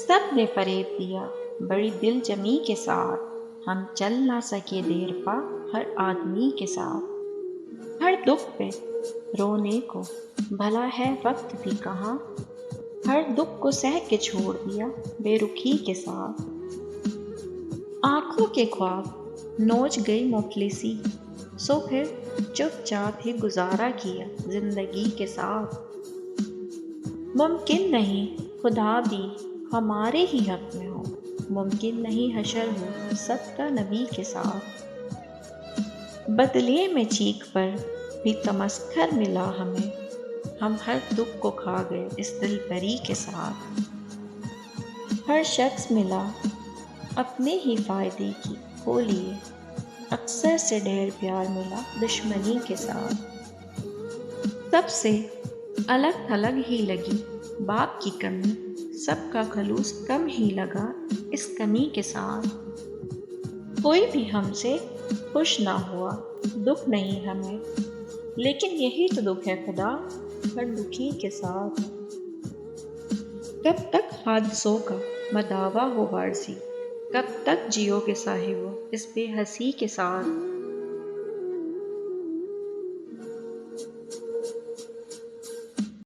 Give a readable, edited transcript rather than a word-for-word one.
سب نے فریب دیا بڑی دل جمی کے ساتھ، ہم چل نہ سکے دیر پا ہر آدمی کے ساتھ۔ ہر دکھ پہ رونے کو بھلا ہے وقت بھی کہاں، ہر دکھ کو سہ کے چھوڑ دیا بے رخی کے ساتھ۔ آنکھوں کے خواب نوچ گئی مفلسی، سو پھر چپ چاپ ہی گزارا کیا زندگی کے ساتھ۔ ممکن نہیں خدا بھی ہمارے ہی حق میں ہو، ممکن نہیں حشر ہو سب کا نبی کے ساتھ۔ بدلے میں چیخ پر بھی تمسخر ملا ہمیں، ہم ہر دکھ کو کھا گئے اس دل بری کے ساتھ۔ ہر شخص ملا اپنے ہی فائدے کی ہو لیے، اکثر سے ڈھیر پیار ملا دشمنی کے ساتھ۔ سب سے الگ تھلگ ہی لگی باپ کی کمی، سب کا خلوص کم ہی لگا اس کمی کے ساتھ۔ کوئی بھی ہم سے خوش نہ ہوا دکھ نہیں ہمیں، لیکن یہی تو دکھ ہے خدا ہر دکھی کے ساتھ۔ کب تک حادثوں کا مداوا ہو وارثی، کب تک جیو گے صاحبو اس بے حسی کے ساتھ۔